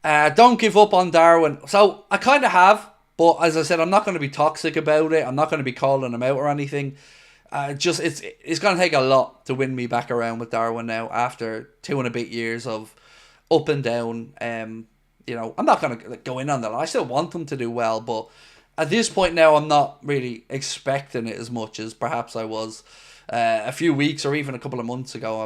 Don't give up on Darwin. So I kind of have, but as I said, I'm not going to be toxic about it. I'm not going to be calling him out or anything. Just it's going to take a lot to win me back around with Darwin now after 2.5 years of up and down. I'm not going to go in on that. I still want them to do well, but at this point now, I'm not really expecting it as much as perhaps I was a few weeks or even a couple of months ago.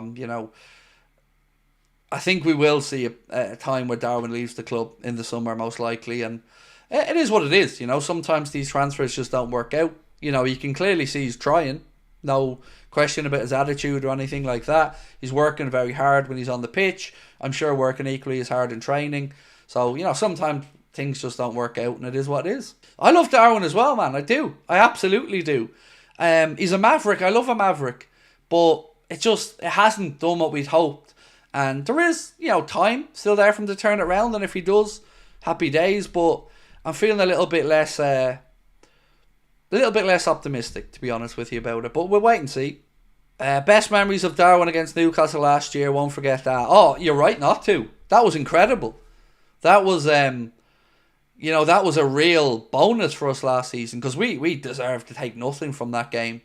I think we will see a time where Darwin leaves the club in the summer, most likely, and it is what it is. Sometimes these transfers just don't work out. You can clearly see he's trying. No question about his attitude or anything like that. He's working very hard when he's on the pitch. I'm sure working equally as hard in training. So, sometimes things just don't work out and it is what it is. I love Darwin as well, man. I do. I absolutely do. He's a maverick. I love a maverick. But it hasn't done what we'd hoped. And there is, time still there for him to turn it around. And if he does, happy days. But I'm feeling a little bit less optimistic, to be honest with you, about it. But we'll wait and see. Best memories of Darwin against Newcastle last year. Won't forget that. Oh, you're right not to. That was incredible. That was, that was a real bonus for us last season because we deserved to take nothing from that game.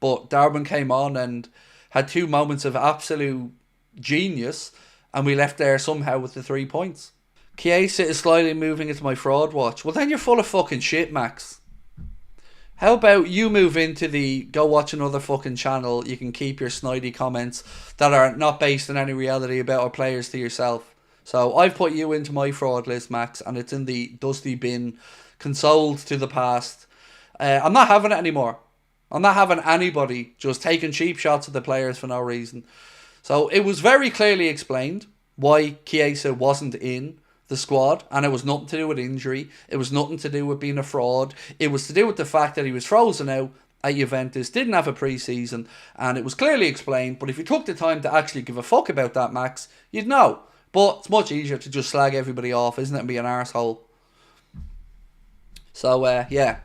But Darwin came on and had 2 moments of absolute genius, and we left there somehow with the 3 points. Chiesa is slightly moving into my fraud watch. Well, then you're full of fucking shit, Max. How about you move into the go watch another fucking channel? You can keep your snidey comments that are not based on any reality about our players to yourself. So I've put you into my fraud list, Max, and it's in the dusty bin, consoled to the past. I'm not having it anymore. I'm not having anybody just taking cheap shots at the players for no reason. So it was very clearly explained why Chiesa wasn't in the squad, and it was nothing to do with injury. It was nothing to do with being a fraud. It was to do with the fact that he was frozen out at Juventus, didn't have a pre-season, and it was clearly explained. But if you took the time to actually give a fuck about that, Max, you'd know. But it's much easier to just slag everybody off, isn't it, and be an arsehole. So, yeah.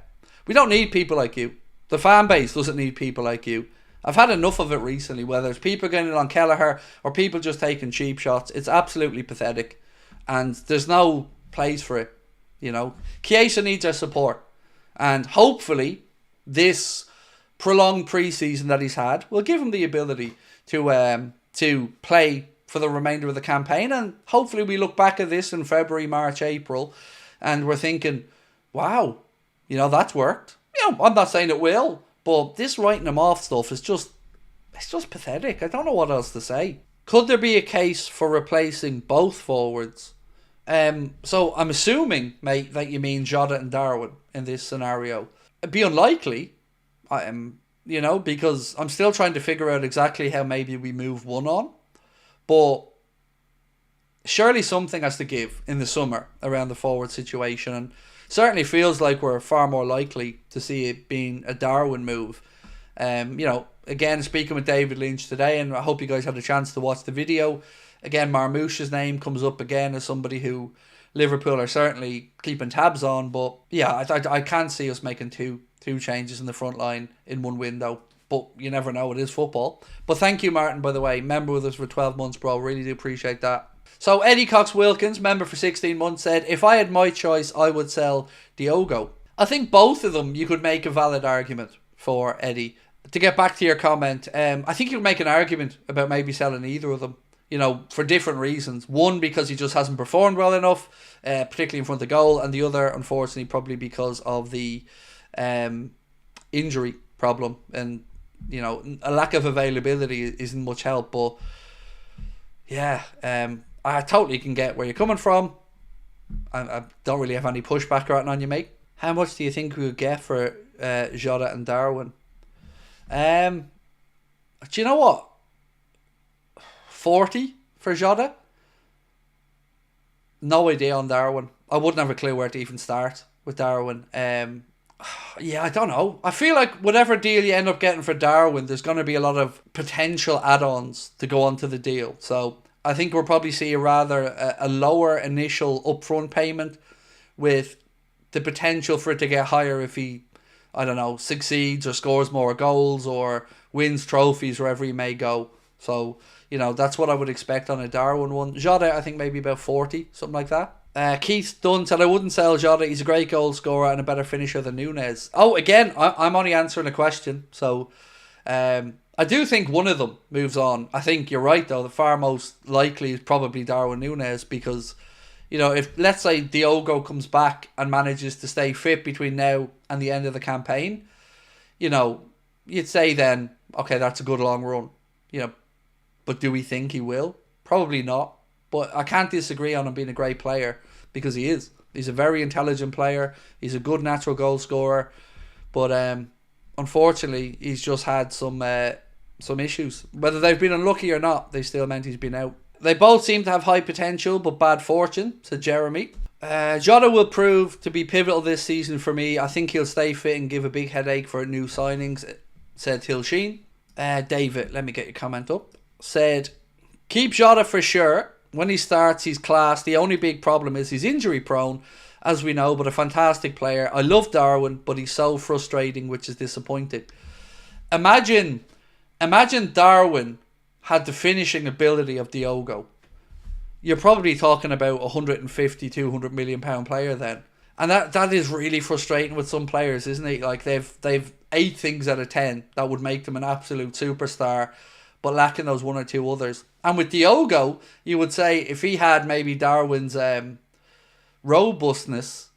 We don't need people like you. The fan base doesn't need people like you. I've had enough of it recently, whether it's people getting it on Kelleher or people just taking cheap shots. It's absolutely pathetic. And there's no place for it, Chiesa needs our support. And hopefully, this prolonged pre-season that he's had will give him the ability to play for the remainder of the campaign, and hopefully we look back at this in February, March, April, and we're thinking, wow, that's worked. I'm not saying it will, but this writing him off stuff is just pathetic. I don't know what else to say. Could there be a case for replacing both forwards? So I'm assuming, mate, that you mean Jota and Darwin in this scenario. It'd be unlikely, because I'm still trying to figure out exactly how maybe we move one on. But surely something has to give in the summer around the forward situation, and certainly feels like we're far more likely to see it being a Darwin move. Again, speaking with David Lynch today, and I hope you guys had a chance to watch the video. Again, Marmoush's name comes up again as somebody who Liverpool are certainly keeping tabs on. But yeah, I can't see us making two changes in the front line in one window. But you never know, it is football. But thank you, Martin, by the way. Member with us for 12 months, bro. Really do appreciate that. So Eddie Cox-Wilkins, member for 16 months, said, if I had my choice, I would sell Diogo. I think both of them you could make a valid argument for, Eddie. To get back to your comment, I think you could make an argument about maybe selling either of them, for different reasons. One, because he just hasn't performed well enough, particularly in front of the goal. And the other, unfortunately, probably because of the injury problem. And a lack of availability isn't much help, but yeah, I totally can get where you're coming from. I don't really have any pushback right on you, mate. How much do you think we would get for Jota and Darwin? Do you know what? 40 for Jota? No idea on Darwin. I wouldn't have a clue where to even start with Darwin. Yeah, I don't know. I feel like whatever deal you end up getting for Darwin, there's going to be a lot of potential add-ons to go onto the deal. So I think we'll probably see a lower initial upfront payment with the potential for it to get higher if he, succeeds or scores more goals or wins trophies wherever he may go. So, that's what I would expect on a Darwin one. Jota, I think maybe about 40, something like that. Keith Dunn said, I wouldn't sell Jota. He's a great goal scorer and a better finisher than Núñez. Oh, again, I'm only answering a question. So I do think one of them moves on. I think you're right, though. The far most likely is probably Darwin Núñez because, you know, if let's say Diogo comes back and manages to stay fit between now and the end of the campaign, you know, you'd say then, okay, that's a good long run. You know, but do we think he will? Probably not. But I can't disagree on him being a great player because he is. He's a very intelligent player. He's a good natural goal scorer. But unfortunately, he's just had some issues. Whether they've been unlucky or not, they still meant he's been out. They both seem to have high potential, but bad fortune, said Jeremy. Jota will prove to be pivotal this season for me. I think he'll stay fit and give a big headache for new signings, said Till Sheen. David, let me get your comment up. Said, keep Jota for sure. When he starts, he's class. The only big problem is he's injury prone, as we know, but a fantastic player. I love Darwin, but he's so frustrating, which is disappointing. Imagine Darwin had the finishing ability of Diogo. You're probably talking about 150, 200 million pound player then. And that is really frustrating with some players, isn't it? Like they've 8 things out of 10 that would make them an absolute superstar, but lacking those 1 or 2 others. And with Diogo, you would say if he had maybe Darwin's robustness,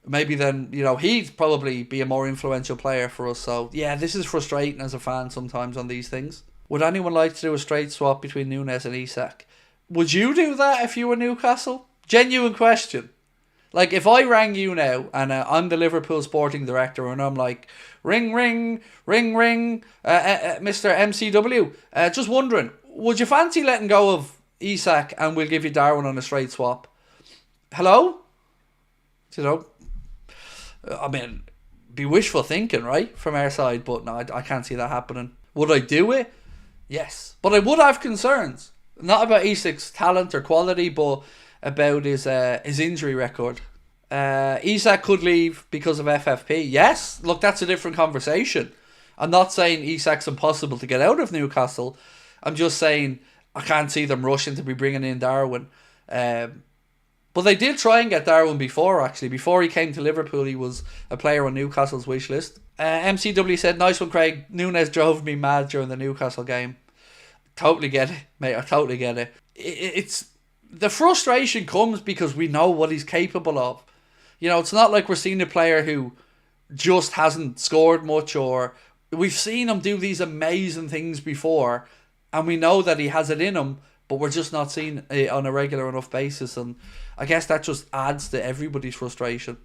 maybe then, you know, he'd probably be a more influential player for us. So yeah, this is frustrating as a fan sometimes on these things. Would anyone like to do a straight swap between Núñez and Isak? Would you do that if you were Newcastle? Genuine question. Like, if I rang you now and I'm the Liverpool sporting director and I'm like, ring, ring, ring, ring, Mr. MCW, just wondering, would you fancy letting go of Isak and we'll give you Darwin on a straight swap? Hello? You know, I mean, be wishful thinking, right, from our side, but no, I can't see that happening. Would I do it? Yes. But I would have concerns. Not about Isak's talent or quality, but about his injury record. Isak could leave because of FFP. Yes, look, that's a different conversation. I'm not saying Isak's impossible to get out of Newcastle. I'm just saying I can't see them rushing to be bringing in Darwin. But they did try and get Darwin before, actually. Before he came to Liverpool, he was a player on Newcastle's wish list. MCW said, nice one, Craig. Núñez drove me mad during the Newcastle game. Totally get it, mate. I totally get it. It's the frustration comes because we know what he's capable of. You know, it's not like we're seeing a player who just hasn't scored much, or we've seen him do these amazing things before and we know that he has it in him, but we're just not seeing it on a regular enough basis. And I guess that just adds to everybody's frustration.